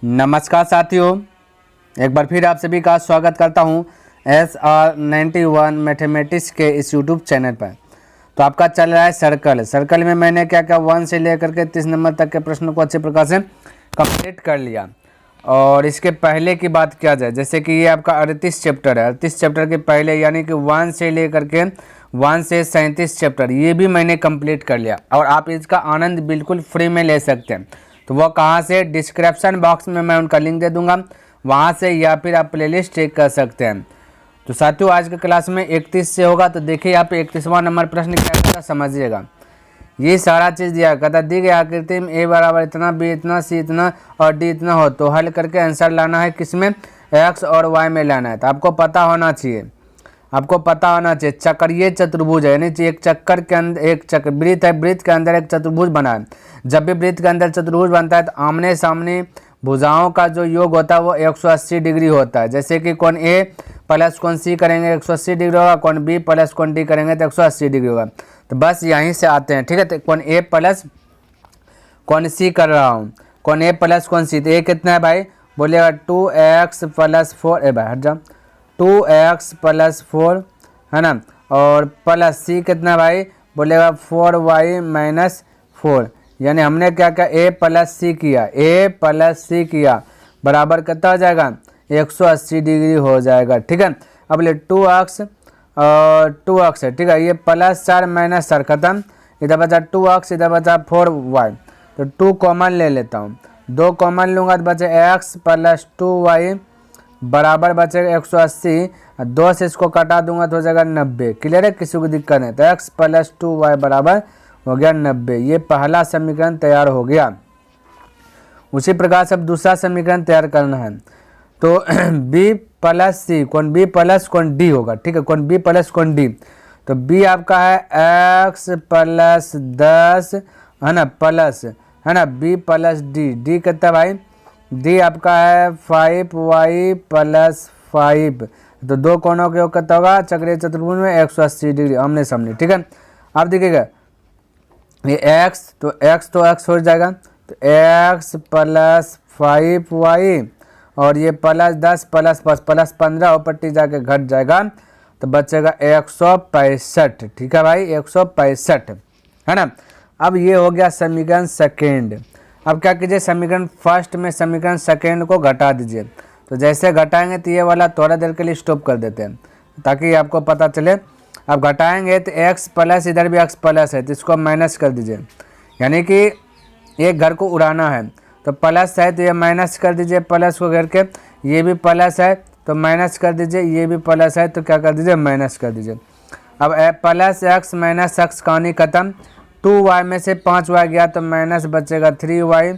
नमस्कार साथियों, एक बार फिर आप सभी का स्वागत करता हूं SR91 मैथमेटिक्स के इस यूट्यूब चैनल पर। तो आपका चल रहा है सर्कल में मैंने क्या 1 से लेकर के 30 नंबर तक के प्रश्नों को अच्छे प्रकार से कंप्लीट कर लिया। और इसके पहले की बात किया जाए, जैसे कि ये आपका 38 चैप्टर है, 38 चैप्टर के पहले यानी कि 1 से लेकर के 1 से 37 चैप्टर ये भी मैंने कंप्लीट कर लिया और आप इसका आनंद बिल्कुल फ्री में ले सकते हैं। तो वो कहाँ से, डिस्क्रिप्शन बॉक्स में मैं उनका लिंक दे दूंगा, वहाँ से या फिर आप प्लेलिस्ट चेक कर सकते हैं। तो साथियों आज के क्लास में 31 से होगा। तो देखिए यहाँ पे 31वां नंबर प्रश्न क्या कहता समझिएगा। ये सारा चीज़ दिया कहता दी गई आकृति में ए बराबर इतना, बी इतना, सी इतना और डी इतना हो तो हल करके आंसर लाना है, किसमें, एक्स और वाई में लाना है। तो आपको पता होना चाहिए, चक्रीय चतुर्भुज है, यानी एक चक्कर के अंदर एक चक्र वृत्त है, वृत्त के अंदर एक चतुर्भुज बना है। जब भी वृत्त के अंदर चतुर्भुज बनता है तो आमने सामने भुजाओं का जो योग होता है वो 180 डिग्री होता है। जैसे कि कोण ए प्लस कोण सी करेंगे 180 डिग्री होगा, कोण बी प्लस कोण डी करेंगे तो 180 डिग्री होगा। तो बस यहीं से आते हैं, ठीक है। तो कोण ए प्लस कोण सी कर रहा हूँ, कोण ए प्लस कोण सी, तो ए कितना है भाई, बोलिएगा 2x प्लस 4, ए भाई हट जा, 2x प्लस 4 है ना, और प्लस सी कितना भाई, बोलेगा 4y माइनस 4। यानी हमने क्या किया, ए प्लस सी किया बराबर कितना हो जाएगा, 180 डिग्री हो जाएगा, ठीक है। अब ले 2x और 2x है, ठीक है, ये प्लस 4 माइनस 4 खत्म, इधर बचा 2x, इधर बचा 4y, तो 2 कॉमन ले लेता हूँ, 2 कॉमन लूँगा तो बचे x प्लस 2y बराबर बचेगा 180, 2 से इसको कटा दूंगा तो हो जाएगा 90। क्लियर है, किसी को दिक्कत नहीं। तो x प्लस 2y बराबर हो गया 90। ये पहला समीकरण तैयार हो गया। उसी प्रकार से अब दूसरा समीकरण तैयार करना है। तो b प्लस सी, कोण b प्लस कोण d होगा, ठीक है, कोण b प्लस कोण d। तो b आपका है x प्लस 10 है ना, प्लस है ना b प्लस d कितना भाई, डी आपका है 5y प्लस 5। तो दो कोणों के योग कितना होगा, चक्रीय चतुर्भुज में 180 डिग्री आमने सामने, ठीक है। अब देखिएगा ये x तो x हो जाएगा, तो x प्लस 5y और ये प्लस 10 प्लस 5 प्लस 15 और पट्टी जाके घट जाएगा तो बचेगा 165, ठीक है भाई, 165 है ना। अब ये हो गया समीकरण सेकेंड। अब क्या कीजिए, समीकरण फर्स्ट में समीकरण सेकेंड को घटा दीजिए। तो जैसे घटाएंगे तो ये वाला थोड़ा देर के लिए स्टॉप कर देते हैं ताकि आपको पता चले। अब घटाएंगे तो x प्लस, इधर भी x प्लस है तो इसको माइनस कर दीजिए, यानी कि एक घर को उड़ाना है तो प्लस है तो ये माइनस कर दीजिए, प्लस को घेर के, ये भी प्लस है तो माइनस कर दीजिए, ये भी प्लस है तो क्या कर दीजिए, माइनस कर दीजिए। अब प्लस x माइनस x कहानी खत्म, 2y में से 5y गया तो माइनस बचेगा 3y,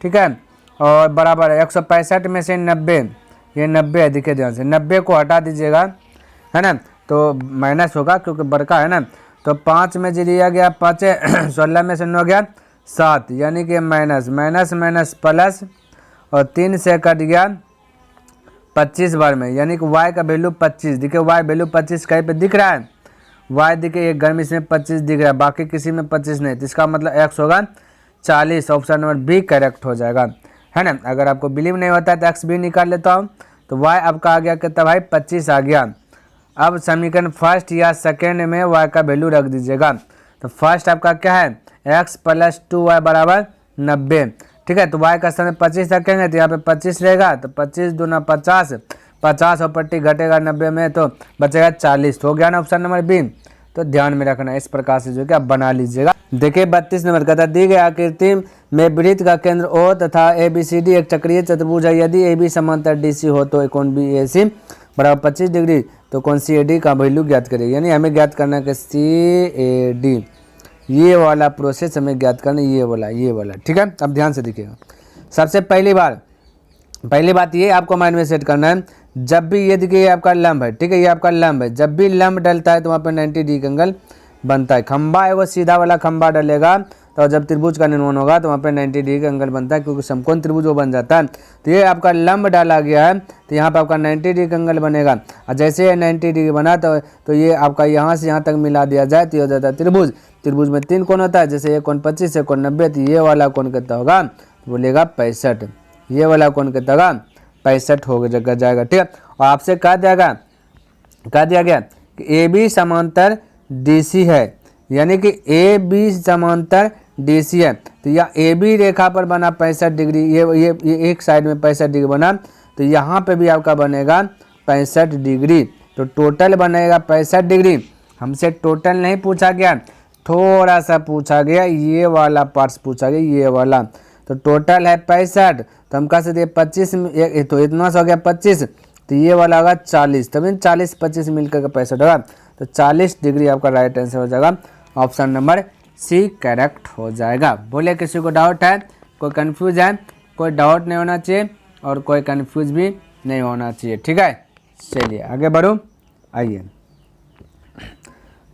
ठीक है, और बराबर है 165 में से 90, ये 90 है, दिखे ध्यान से, 90 को हटा दीजिएगा है ना, तो माइनस होगा क्योंकि बड़का है ना। तो 5 में जो लिया गया 5 16 में से 9 गया 7, यानी कि माइनस माइनस माइनस प्लस और 3 से कट गया 25 बार में, यानी कि y का वैल्यू 25, देखिए y वैल्यू 25 कहीं पे दिख रहा है, y देखिए एक घर में इसमें 25 दिख रहा है, बाकी किसी में 25 नहीं, तो इसका मतलब x होगा 40। ऑप्शन नंबर बी करेक्ट हो जाएगा, है ना। अगर आपको बिलीव नहीं होता है तो x भी निकाल लेता हूँ। तो y आपका आ गया कितना भाई, 25 आ गया। अब समीकरण फर्स्ट या सेकेंड में y का वैल्यू रख दीजिएगा। तो फर्स्ट आपका क्या है, x प्लस 2y बराबर 90, ठीक है। तो y का स्थान 25 रखेंगे तो यहाँ पे 25 रहेगा, तो 25 दूना 50, 50 और पट्टी घटेगा 90 में तो बचेगा 40। हो गया ना ऑप्शन नंबर बी। तो ध्यान में रखना, इस प्रकार से जो कि आप बना लीजिएगा। देखिए 32 नंबर का था, दी गई आकृति में वृत्त का केंद्र O तथा ABCD एक चक्रीय चतुर्भुज है। यदि AB समांतर DC हो तो कोण BAC बराबर 25 डिग्री, तो कोण CAD का वैल्यू ज्ञात करें। यानी हमें ज्ञात करना है कि CAD, ये वाला प्रोसेस हमें ज्ञात करना, ये वाला, ठीक है। अब ध्यान से देखिएगा। सबसे पहली बात ये आपको माइंड में सेट करना है, जब भी ये देखिए आपका लंब है, ठीक है, ये आपका लंब है, जब भी लंब डलता है तो वहाँ पे 90 डिग्री का एंगल बनता है। खंबा है वो सीधा वाला खंबा डलेगा तो जब त्रिभुज का निर्माण होगा तो वहाँ पे 90 डिग्री का एंगल बनता है, क्योंकि समकोण त्रिभुज वो बन जाता है। तो ये आपका लंब डाला गया है तो यहाँ पे आपका 90 डिग्री का एंगल बनेगा, और जैसे ये 90 डिग्री बना तो ये आपका यहाँ से यहाँ तक मिला दिया जाए तो ये हो जाता है त्रिभुज। त्रिभुज में 3 कोण होता है, जैसे ये कोण 25 है, कोण 90, तो ये वाला कोण कितना होगा, बोलेगा 65। ये वाला कौन कितना 65 हो जाएगा। ठीक है, और आपसे कह दिया गया कि ए बी समांतर डी सी है, यानी कि ए बी समांतर डी सी है, तो यह ए बी रेखा पर बना 65 डिग्री, ये एक साइड में 65 डिग्री बना, तो यहाँ पे भी आपका बनेगा 65 डिग्री, तो टोटल बनेगा 65 डिग्री। हमसे टोटल नहीं पूछा गया, थोड़ा सा पूछा गया, ये वाला पार्ट्स पूछा गया, ये वाला, तो टोटल है 65, तो हम कह सकते 25 तो इतना सा हो गया 25, तो ये वाला होगा 40, तभी 40 25 मिलकर 65 होगा, तो 40 डिग्री आपका राइट आंसर हो जाएगा। ऑप्शन नंबर सी करेक्ट हो जाएगा। बोले किसी को डाउट है, कोई कंफ्यूज है? कोई डाउट नहीं होना चाहिए और कोई कंफ्यूज भी नहीं होना चाहिए। ठीक है, चलिए आगे बढ़ो। आइए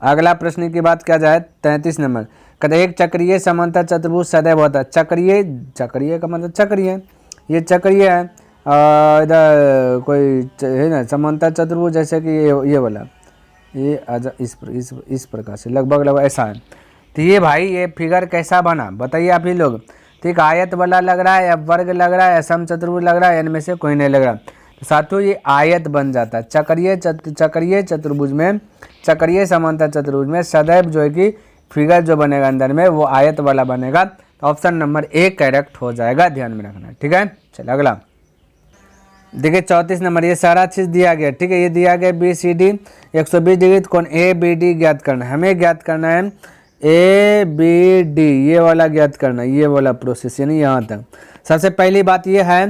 अगला प्रश्न की बात किया जाए 33 नंबर। कहते एक चक्रीय समांतर चतुर्भुज सदैव होता है। चक्रीय का मतलब चक्रीय, ये चक्रीय है, इधर कोई है ना समांतर चतुर्भुज, जैसे कि ये वाला, ये इस प्रकार से लगभग ऐसा है। तो ये भाई ये फिगर कैसा बना बताइए आप ही लोग। ठीक, आयत वाला लग रहा है या वर्ग लग रहा है या समचतुर्भुज लग रहा है, इनमें से कोई नहीं लग रहा। तो साथियों ये आयत बन जाता है। चक्रीय चतुर्भुज में, चक्रीय समांतर चतुर्भुज में सदैव जो है कि फिगर जो बनेगा अंदर में वो आयत वाला बनेगा। तो ऑप्शन नंबर ए करेक्ट हो जाएगा, ध्यान में रखना। ठीक है, चलो अगला देखिए 34 नंबर। ये सारा चीज़ दिया गया। ठीक है, ये दिया गया बी सी डी 120 डिग्री कोण ए बी डी ज्ञात करना है। हमें ज्ञात करना है ए बी डी, ये वाला ज्ञात करना है, ये वाला प्रोसेस, यानी यहाँ तक। सबसे पहली बात ये है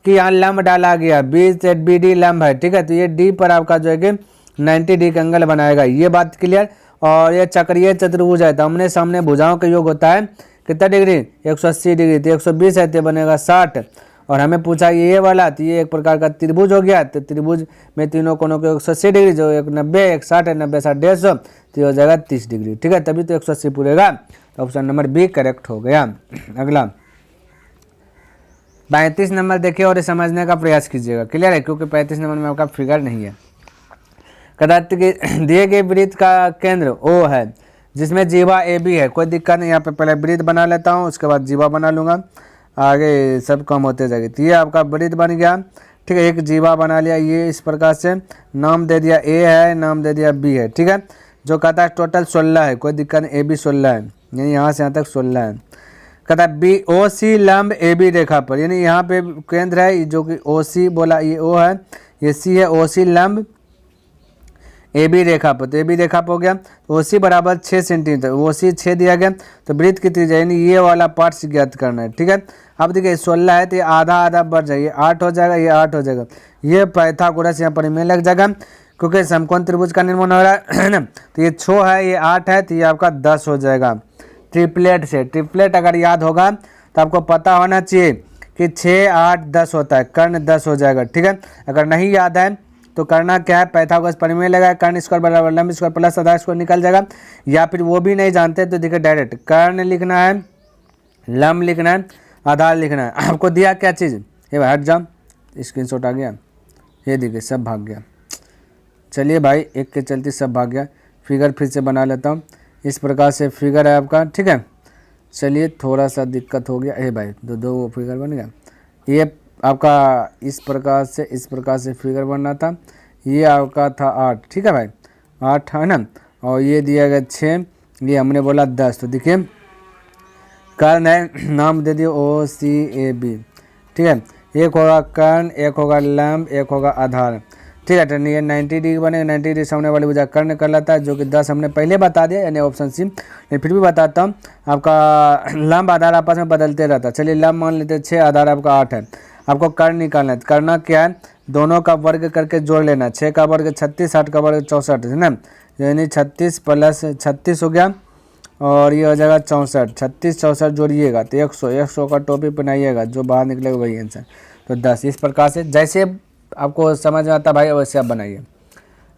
कि यहाँ लंब डाला गया, बी से बी डी लंब है। ठीक है, तो ये डी पर आपका जो है कि 90 डिग्री का एंगल बनाएगा, ये बात क्लियर। और ये चक्रीय चतुर्भुज है, तो आमने सामने भुजाओं का योग होता है कितना डिग्री 180 डिग्री, तो 120 है तो बनेगा 60। और हमें पूछा ये वाला, तो ये एक प्रकार का त्रिभुज हो गया, तो त्रिभुज में तीनों कोनों के 180 डिग्री, जो एक 90 एक 60 है, 90 60 150, तो हो जाएगा 30 डिग्री। ठीक है, तभी तो 180 पूरेगा। तो ऑप्शन नंबर बी करेक्ट हो गया। अगला 35 नंबर देखिए और समझने का प्रयास कीजिएगा, क्लियर है, क्योंकि 35 नंबर में आपका फिगर नहीं है। कदाचित दिए गए वृत्त का केंद्र ओ है जिसमें जीवा ए बी है। कोई दिक्कत नहीं, यहाँ पे पहले वृत्त बना लेता हूँ, उसके बाद जीवा बना लूँगा, आगे सब कम होते जाएगी। तो ये आपका वृत्त बन गया। ठीक है, एक जीवा बना लिया, ये इस प्रकार से नाम दे दिया ए है, नाम दे दिया बी है। ठीक है, जो कहता है टोटल 16 है, कोई दिक्कत नहीं, ए बी 16 है, यानी यहाँ से यहाँ तक 16 है। कहता है बी ओ सी लंब ए बी रेखा पर, यानी यहाँ पे केंद्र है जो कि ओ सी बोला, ये ओ है, ये सी है, ओ सी लंब ए बी रेखा पर, तो ए बी रेखा पर हो गया। ओ सी बराबर 6 सेंटीमीटर, ओ सी 6 दिया गया, तो वृत्त की त्रिज्या यानी ये वाला पार्ट्स ज्ञात करना है। ठीक है, अब देखिए 16 है तो ये आधा आधा बढ़ जाएगा, 8 हो जाएगा, ये 8 हो जाएगा, ये पाइथागोरस यहाँ पर में लग जाएगा, क्योंकि समकोण त्रिभुज का निर्माण हो रहा है ना। तो ये 6 है, ये 8 है, तो ये आपका 10 हो जाएगा। ट्रिपलेट से, ट्रिपलेट अगर याद होगा तो आपको पता होना चाहिए कि 6 8 10 होता है, कर्ण 10 हो जाएगा। ठीक है, अगर नहीं याद है तो करना क्या है, पाइथागोरस प्रमेय लगा, कर्ण स्क्वायर बराबर लंब स्क्वायर प्लस आधार स्क्वायर निकल जाएगा। या फिर वो भी नहीं जानते तो देखिए डायरेक्ट कर्ण लिखना है, लंब लिखना है, आधार लिखना है। आपको दिया क्या चीज़, ये हट जाओ, स्क्रीनशॉट आ गया, ये देखिए सब भाग गया। चलिए भाई, एक के चलते सब भाग गया। फिगर फिर से बना लेता हूँ, इस प्रकार से फिगर है आपका। ठीक है, चलिए थोड़ा सा दिक्कत हो गया, ए भाई दो फिगर बन गया। ये आपका इस प्रकार से फिगर बनना था, ये आपका था 8। ठीक है भाई, 8 है ना, और ये दिया गया 6, ये हमने बोला 10। तो देखिए कर्ण है, नाम दे दिए ओ सी ए बी। ठीक है, एक होगा कर्ण, एक होगा लंब, एक होगा आधार। ठीक है, तो ये 90 डिग्री बनेगा, 90 डिग्री सामने वाली भुजा कर्ण कर लेता है, जो कि 10 हमने पहले बता दिया, यानी ऑप्शन सी। मैं फिर भी बताता हूँ, आपका लंब आधार आपस में बदलते रहता है। चलिए लंब मान लेते 6, आधार आपका 8 है। आपको कर्ण निकालना है, करना क्या है, दोनों का वर्ग करके जोड़ लेना। 6 का वर्ग 36, 8 का वर्ग 64 है ना, यानी 36 प्लस 36 हो गया, और ये हो जाएगा 64। 36 64 जोड़िएगा तो 100 का टोपी पहनाइएगा, जो बाहर निकलेगा वही आंसर। तो 10, इस प्रकार से जैसे आपको समझ में आता भाई वैसे आप बनाइए।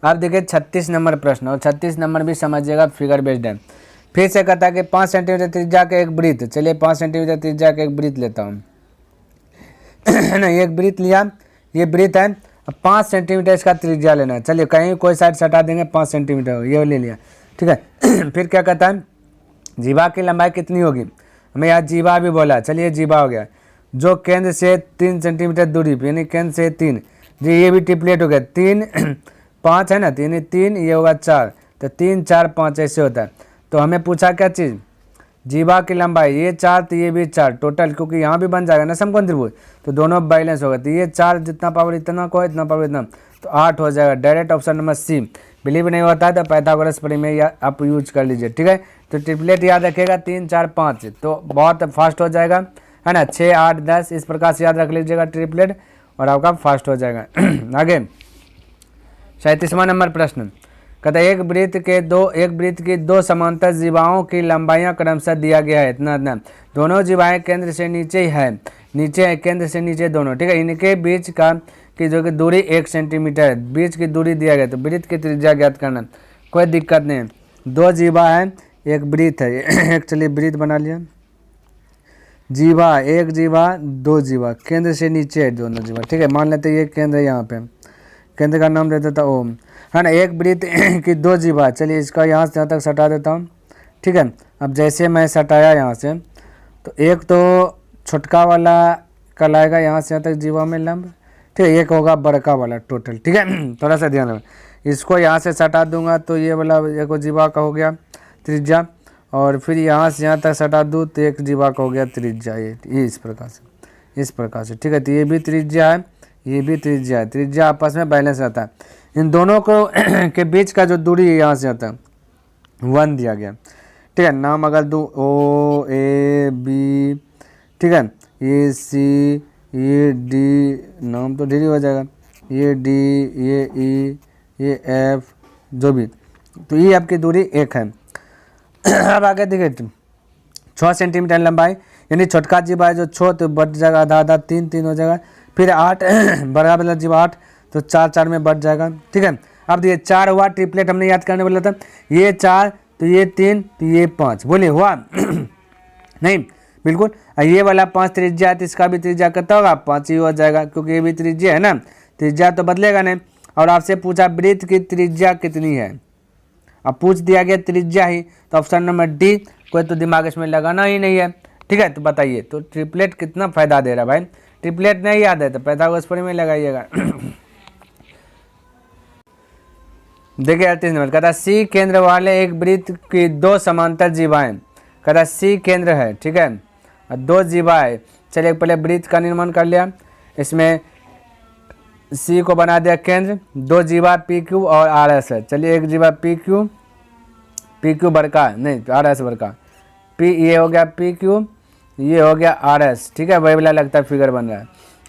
आप देखिए 36 नंबर प्रश्न, और 36 नंबर भी समझिएगा, फिगर बेस्ड है। फिर से कहता है कि 5 सेंटीमीटर त्रिज्या का एक वृत्त। चलिए 5 सेंटीमीटर त्रिज्या का एक वृत्त लेता हूँ ना, एक वृत्त लिया, ये वृत्त है, 5 सेंटीमीटर इसका त्रिज्या लेना है। चलिए कहीं कोई साइड सटा देंगे, 5 सेंटीमीटर ये ले लिया। ठीक है फिर क्या कहता है, जीवा की लंबाई कितनी होगी, हमें यहाँ जीवा भी बोला, चलिए जीवा हो गया। जो केंद्र से 3 सेंटीमीटर दूरी पे, यानी केंद्र से 3 जी, ये भी ट्रिपलेट हो गया। 3 5 है ना, 3 3, ये होगा 4, तो 3 4 5 ऐसे होता है। तो हमें पूछा क्या चीज़, जीवा की लंबाई, ये 4 तो ये भी 4 टोटल, क्योंकि यहाँ भी बन जाएगा ना समकोण त्रिभुज, तो दोनों बैलेंस होगा। तो ये 4 जितना पावर इतना को, इतना पावर इतना, तो 8 हो जाएगा। Direct option number C. Believe नहीं होता है तो पाइथागोरस प्रमेय आप यूज कर लीजिए, ठीक है। तो ट्रिपलेट याद रखिएगा 3 4 5, तो बहुत फास्ट हो जाएगा, है ना। 6 8 10 इस प्रकार से याद रख लीजिएगा ट्रिपलेट, और आपका फास्ट हो जाएगा। आगे 37वां नंबर प्रश्न कहता है, एक वृत्त की दो समांतर जीवाओं की लंबाइयां क्रमशः दिया गया है इतना इतना। दोनों जीवाएं केंद्र से नीचे है, केंद्र से नीचे दोनों, ठीक है। इनके बीच का की जो कि दूरी 1 सेंटीमीटर है, बीच की दूरी दिया गया। तो वृत्त की त्रिज्या ज्ञात करना, कोई दिक्कत नहीं। 2 जीवा है, एक वृत्त है। एक चलिए वृत्त बना लिया, जीवा, एक जीवा 2 जीवा, केंद्र से नीचे है दोनों जीवा, ठीक है। मान लेते ये केंद्र है, यहाँ पे केंद्र का नाम दे देता ओम, है ना। एक वृत्त की 2 जीवा, चलिए इसका यहाँ से यहाँ तक सटा देता हूँ, ठीक है। अब जैसे मैं सटाया यहाँ से, तो एक तो छोटका वाला कहलाएगा यहाँ से यहाँ तक जीवा में लंब, ठीक है। एक होगा बड़का वाला टोटल, ठीक है। थोड़ा सा ध्यान रखें, इसको यहाँ से सटा दूंगा तो ये वाला एक जीवा का हो गया त्रिज्या, और फिर यहाँ से यहाँ तक सटा दूँ तो एक जीवा का हो गया त्रिज्या। ये इस प्रकार से, ठीक है। तो ये भी त्रिज्या है, ये भी त्रिज्या है, त्रिज्या आपस में बैलेंस रहता है। इन दोनों को के बीच का जो दूरी है यहाँ से आता है 1 दिया गया, ठीक है। नाम अगर दूँ ओ ए बी, ठीक है, ये सी, ये डी, नाम तो डी हो जाएगा, ये डी, ये ई, ये एफ, जो भी, तो ये आपकी दूरी 1 है। अब आगे देखिए 6 सेंटीमीटर लंबाई, यानी छोटका जीवा है जो छो तो बढ़ जाएगा आधा आधा, 3 3 हो जाएगा। फिर 8 बड़ा वाला जीवा 8, तो 4 4 में बढ़ जाएगा, ठीक है। अब ये 4 हुआ, ट्रिपलेट हमने याद करने वाला था। ये 4 तो ये 3 तो ये 5, बोलिए हुआ? नहीं, बिल्कुल। ये वाला 5 त्रिज्या है, तो इसका भी त्रिज्या कितना होगा? 5 ही हो जाएगा, क्योंकि ये भी त्रिज्या है ना, त्रिज्या तो बदलेगा नहीं। और आपसे पूछा वृत्त की त्रिज्या कितनी है, अब पूछ दिया गया त्रिज्या ही, तो ऑप्शन नंबर डी, कोई तो दिमाग इसमें लगाना ही नहीं है, ठीक है। तो बताइए, तो ट्रिपलेट कितना फायदा दे रहा है भाई? ट्रिपलेट नहीं याद है तो पाइथागोरस प्रमेय में लगाइएगा। देखिए 38 नंबर कहता सी केंद्र वाले एक वृत्त की 2 समांतर जीवाएं, कहता सी केंद्र है, ठीक है, और 2 जीवा है। चलिए पहले वृत्त का निर्माण कर लिया, इसमें सी को बना दिया केंद्र, 2 जीवा पी क्यू और आर एस है। चलिए एक जीवा पी क्यू बड़का नहीं, आर एस बड़का, पी ये हो गया पी क्यू, ये हो गया आर एस, ठीक है। वही वाला लगता है फिगर बन रहा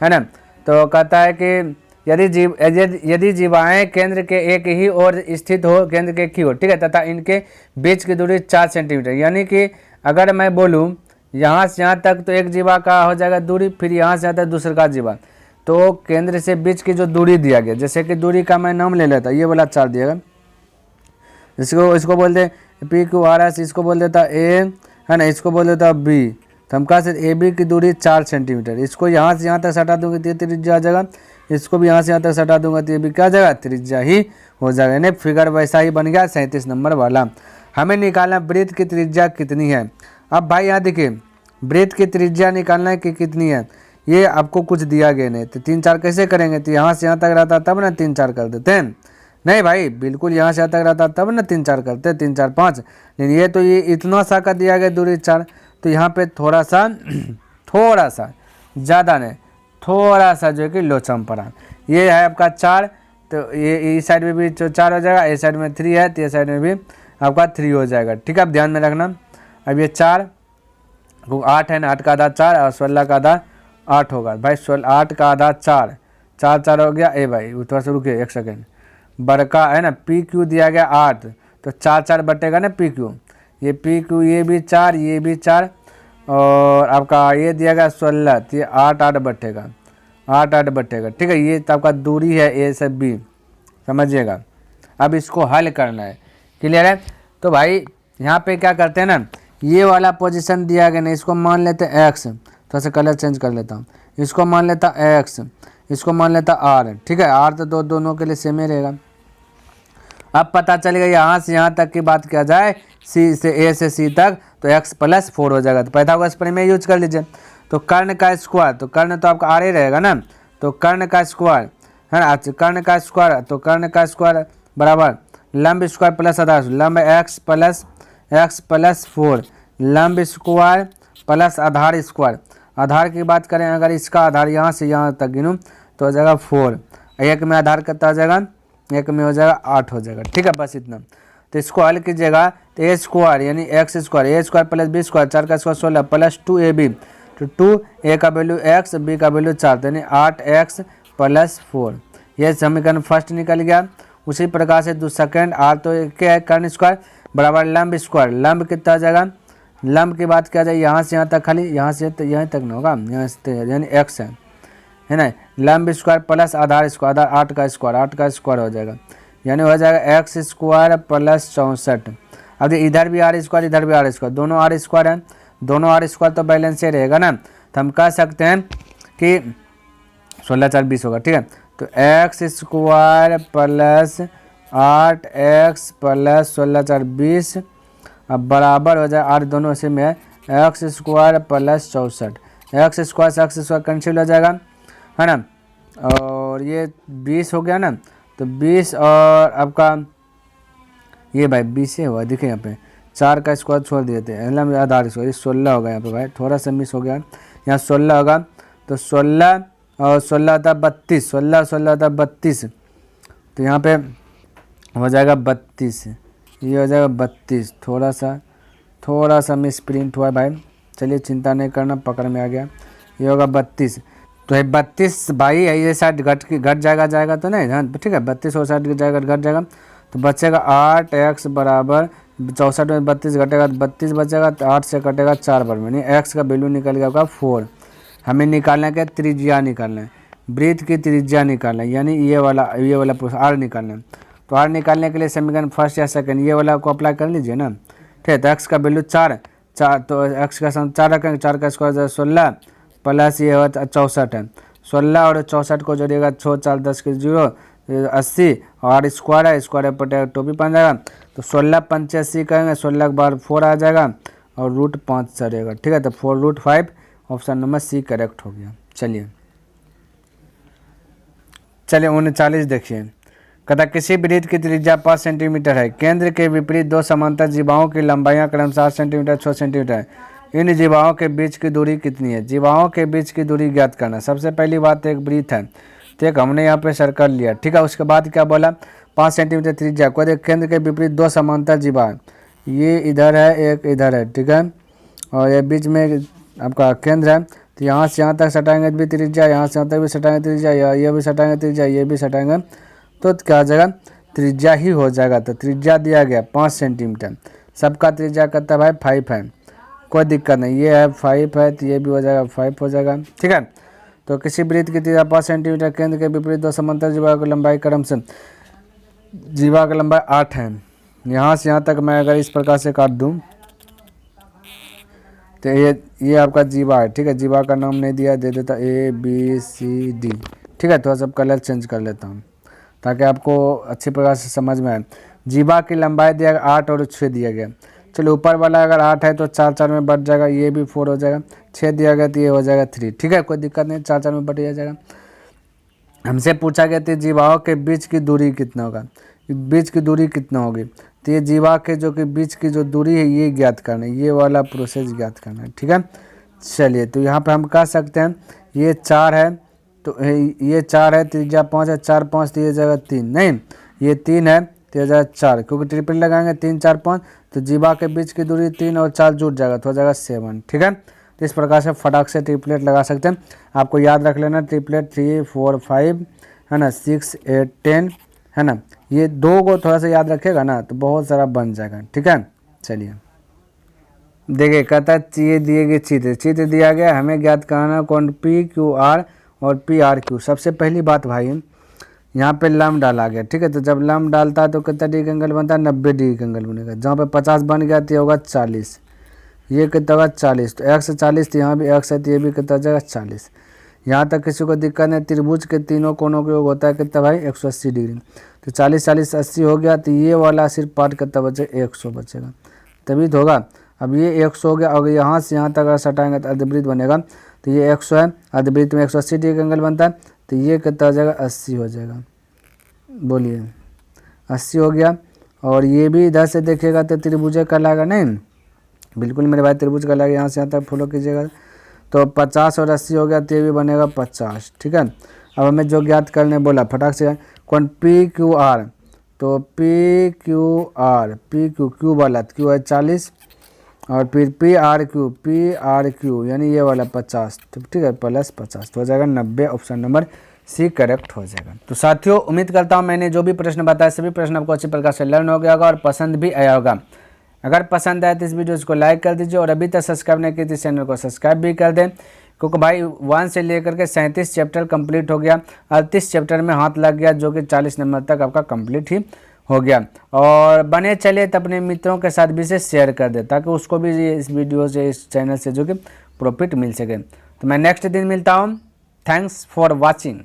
है ना। तो कहता है कि यदि जीवाएं केंद्र के एक ही ओर स्थित हो, केंद्र के एक ही ओर, ठीक है, तथा इनके बीच की दूरी 4 सेंटीमीटर, यानी कि अगर मैं बोलूँ यहाँ से यहाँ तक तो एक जीवा का हो जाएगा दूरी, फिर यहाँ से यहाँ तक दूसरे का जीवा, तो केंद्र से बीच की जो दूरी दिया गया, जैसे कि दूरी का मैं नाम ले लेता, ये वाला 4 दिएगा, इसको बोलते पी क्यू आर एस, इसको बोल देता ए, है ना, इसको बोल देता बी। तो हम कहा से ए बी की दूरी 4 सेंटीमीटर, इसको यहाँ से यहाँ तक सटा दूंगा तो ये त्रिज्या आ जाएगा, इसको भी यहाँ से यहाँ तक सटा दूंगा तो ये भी क्या जाएगा? त्रिज्या ही हो जाएगा। यानी फिगर वैसा ही बन गया 37 नंबर वाला। हमें निकालना वृत्त की त्रिज्या कितनी है। अब भाई यहाँ देखिए, वृत्त की त्रिज्या निकालना है कि कितनी है, ये आपको कुछ दिया गया नहीं, तो 3 4 कैसे करेंगे? तो यहाँ से यहाँ तक रहता तब ना 3 4 कर देते हैं, नहीं भाई बिल्कुल यहाँ से यहाँ तक रहता तब ना 3 4 करते, 3 4 5, लेकिन ये तो ये इतना सा का दिया गया दूरी 4, तो यहाँ पे थोड़ा सा ज़्यादा नहीं, थोड़ा सा जो है कि लोचम पड़ा। ये है आपका 4, तो ये इस साइड में भी 4 हो जाएगा, इस साइड में 3 है तो ये साइड में भी आपका 3 हो जाएगा, ठीक है। आप ध्यान में रखना। अब ये 4 8 है ना, 8 का आधा 4 और 16 का आधा 8 होगा भाई, 8 का आधा 4 4 हो गया। ए भाई थोड़ा सा रुकिए 1 सेकेंड, बड़का है ना पी क्यू दिया गया 8, तो 4 4 बटेगा ना पी क्यू, ये पी क्यू ये भी 4 ये भी 4, और आपका ये दिया गया 16, तो ये 8 8 बटेगा, 8 8 बटेगा, ठीक है। ये तो आपका दूरी है ए से बी, समझिएगा। अब इसको हल करना है, क्लियर है। तो भाई यहाँ पे क्या करते हैं ना, ये वाला पोजीशन दिया गया ना, इसको मान लेते हैं एक्स, थोड़ा सा कलर चेंज कर लेता हूँ, इसको मान लेता एक्स, इसको मान लेता आर, ठीक है। आर तो दोनों के लिए सेम ही रहेगा। अब पता चलेगा यहाँ से यहाँ तक की बात किया जाए, सी से ए से सी तक, तो x + 4 हो जाएगा। तो पाइथागोरस प्रमेय यूज कर लीजिए। तो कर्ण का स्क्वायर, तो कर्ण तो आपका आर ही रहेगा ना, तो कर्ण का स्क्वायर है ना, कर्ण का स्क्वायर, तो कर्ण का स्क्वायर बराबर लंब स्क्वायर प्लस आधार, लंब x प्लस 4, लंब स्क्वायर प्लस आधार स्क्वायर। आधार की बात करें अगर इसका आधार यहाँ से यहाँ तक गिनूँ तो हो जाएगा 4, एक में आधार कितना हो जाएगा, एक में हो जाएगा 8 हो जाएगा। ठीक है, बस इतना। तो इसको हल कीजिएगा तो ए स्क्वायर यानी X square plus B square, 4 का स्क्वायर 16 प्लस 2ab, तो 2 ए का वैल्यू x, बी का वैल्यू 4, तो यानी 8x प्लस 4। यह समीकरण फर्स्ट निकल गया। उसी प्रकार से सेकंड आर तो क्या है, कर्ण स्क्वायर बराबर लंब स्क्वायर, लंब कितना आ जाएगा, लंब की बात किया जाए यहाँ से यहाँ तक, खाली यहाँ से तो यहाँ तक ना होगा, यहाँ से यानी x है ना, लंब स्क्वायर प्लस आधार स्क्वायर, आधार 8 का स्क्वायर हो जाएगा, यानी हो जाएगा x स्क्वायर प्लस 64। अब इधर भी आर स्क्वायर, इधर भी आर स्क्वायर, दोनों आर स्क्वायर हैं, दोनों आर स्क्वायर तो बैलेंस से रहेगा ना, तो हम कह सकते हैं कि 16 4 20 होगा। ठीक है, तो x square plus 8x plus 16 4 20 अब बराबर हो जाए 8 दोनों से में x square plus 64, x square cancel हो जाएगा है ना, और ये 20 हो गया ना, तो 20 और आपका ये भाई 20 से हुआ, देखिए यहाँ पे 4 का स्क्वायर छोड़ दिए थे, आधार स्क्वायर, ये 16 होगा यहाँ पे भाई, थोड़ा सा मिस हो गया, यहाँ 16 होगा, तो 16 और 16 होता है 32, 16 होता है 32, तो यहाँ पे हो जाएगा 32, ये हो जाएगा 32, थोड़ा सा मिस प्रिंट हुआ भाई, चलिए चिंता नहीं करना, पकड़ में आ गया, ये होगा 32, तो ये 32 भाई ये साइड घट जाएगा तो नहीं, हाँ ठीक है, 32 और साइड घट जाएगा, तो बचेगा 8x बराबर 64 में 32 घटेगा, 32 बचेगा, तो 8 से कटेगा 4 बार में, नहीं x का वैल्यू निकल गया होगा 4। हमें निकालना है, त्रिज्या निकालना है, वृत्त की त्रिज्या निकालना है, यानी ये वाला r निकालना है। तो r निकालने के लिए समीकरण फर्स्ट या सेकंड ये वाला को अप्लाई कर लीजिए ना। ठीक है, तो x का वैल्यू 4 तो x का 4 रखेंगे, 4 का स्क्वायर 16 प्लस ये हो 64 है, 16 और 64 को जोड़िएगा 6 4 10 के 0 80, और स्क्वायर है, स्क्वायर पटेगा टोपी बन जाएगा, तो 16 85 करेंगे, 16 के बाद 4 आ जाएगा और √5 चलेगा। ठीक है, तो 4√5 ऑप्शन नंबर सी करेक्ट हो गया। चलिए 39 देखिए, कहता किसी वृत्त की त्रिज्या 5 सेंटीमीटर है, केंद्र के विपरीत दो समांतर जीवाओं की लंबाइयां क्रमशः 7 सेंटीमीटर 6 सेंटीमीटर है, इन जीवाओं के बीच की दूरी कितनी है। जीवाओं के बीच की दूरी ज्ञात करना। सबसे पहली बात एक वृत्त है, तो एक हमने यहाँ पे सर्कल लिया। ठीक है, उसके बाद क्या बोला, 5 सेंटीमीटर त्रिज्या, कोई केंद्र के विपरीत दो समांतर जीवा, ये इधर है एक इधर है, ठीक है, और ये बीच में आपका केंद्र है, तो यहाँ से यहाँ तक सटाएंगे भी त्रिज्या, यहाँ से यहाँ तक भी सटाएंगे त्रिज्या, ये भी सटाएंगे त्रिज्या, ये भी सटाएंगे, तो क्या हो जाएगा, त्रिज्या ही हो जाएगा। तो त्रिज्या दिया गया 5 सेंटीमीटर, सबका त्रिज्या कहता है भाई 5 है, कोई दिक्कत नहीं, ये है 5 है तो ये भी हो जाएगा 5 हो जाएगा। ठीक है, तो किसी वृत्त की त्रिज्या 5 सेंटीमीटर, केंद्र के विपरीत दो समांतर जीवा की लंबाई क्रम से, जीवा की लंबाई 8 है, यहाँ से यहाँ तक मैं अगर इस प्रकार से काट दूँ तो ये आपका जीवा है। ठीक है, जीवा का नाम नहीं दिया, दे देता ABCD। ठीक है, थोड़ा सा कलर चेंज कर लेता हूँ ताकि आपको अच्छी प्रकार से समझ में आए। जीवा की लंबाई दिया 8 और 6 दिया गया। चलो ऊपर वाला अगर 8 है तो 4 4 में बढ़ जाएगा, ये भी 4 हो जाएगा, 6 दिया गया तो ये हो जाएगा 3। ठीक है, कोई दिक्कत नहीं, 4 4 में बढ़ जाएगा। हमसे पूछा गया था जीवाओं के बीच की दूरी कितना होगा, बीच की दूरी कितना होगी, तो ये जीवा के जो कि बीच की जो दूरी है ये ज्ञात करना है, ये वाला प्रोसेस ज्ञात करना है। ठीक है, चलिए तो यहाँ पे हम कह सकते हैं ये 4 है, तो ये 4 है, त्रिज्या 5 है, 4 5 तो ये जगह 3 नहीं, ये 3 है तो ये जगह 4, क्योंकि ट्रिपल लगाएंगे 3 4 5, तो जीवा के बीच की दूरी 3 और 4 जुड़ जाएगा तो हो जाएगा 7। ठीक है, तो इस प्रकार से फटाक से ट्रिपलेट लगा सकते हैं। आपको याद रख लेना ट्रिपलेट 3 4 5 है ना, 6 8 10 है ना, ये 2 को थोड़ा सा याद रखेगा ना तो बहुत सारा बन जाएगा। ठीक है, चलिए देखिए, कहता है ये दिए गए चित्र दिया गया, हमें ज्ञात करना कौन PQR और PRQ। सबसे पहली बात भाई यहाँ पे लंब डाला गया। ठीक है, तो जब लंब डालता है तो कितना डिग्री एंगल बनता है, 90 डिग्री का एंगल बनेगा। जहाँ पे 50 बन गया तो ये होगा 40, ये कितना होगा 40, तो x 40, तो यहाँ भी x है तो ये भी कितना हो जाएगा 40। यहाँ तक किसी को दिक्कत नहीं, त्रिभुज के तीनों कोनों का योग होता है कितना भाई 180 डिग्री, तो 40 40 80 हो गया, तो ये वाला सिर्फ पार्ट कितना बचेगा 100 बचेगा, तभी तो होगा। अब ये 100 हो गया, अगर यहाँ से यहाँ तक अगर सटाएंगे तो अर्धवृत्त बनेगा, तो ये 100 है, अर्धवृत्त में 180 डिग्री का एंगल बनता है, तो ये कितना हो जाएगा 80 हो जाएगा। बोलिए 80 हो गया। और ये भी इधर से देखिएगा तो त्रिभुज कहलाएगा, नहीं बिल्कुल मेरे भाई त्रिभुज कहलाएगा। यहाँ से यहाँ तक फॉलो कीजिएगा तो 50 और 80 हो गया, तो ये भी बनेगा 50। ठीक है, अब हमें जो ज्ञात करने बोला फटाक से कौन पी क्यू आर, तो पी क्यू क्यू वाला क्यू है 40 और फिर पी आर क्यू यानी ये वाला 50, ठीक है प्लस 50 तो हो जाएगा 90। ऑप्शन नंबर सी करेक्ट हो जाएगा। तो साथियों उम्मीद करता हूँ मैंने जो भी प्रश्न बताया सभी प्रश्न आपको अच्छी प्रकार से लर्न हो गया होगा और पसंद भी आया होगा। अगर पसंद आए तो इस वीडियो को लाइक कर दीजिए और अभी तक सब्सक्राइब नहीं की तो इस चैनल को सब्सक्राइब भी कर दें, क्योंकि भाई 1 से लेकर के 37 चैप्टर कंप्लीट हो गया, 38 चैप्टर में हाथ लग गया जो कि 40 नंबर तक आपका कंप्लीट ही हो गया। और बने चले तो अपने मित्रों के साथ भी इसे शेयर कर दे ताकि उसको भी इस वीडियो से इस चैनल से जो कि प्रॉफिट मिल सके। तो मैं नेक्स्ट दिन मिलता हूँ। Thanks for watching.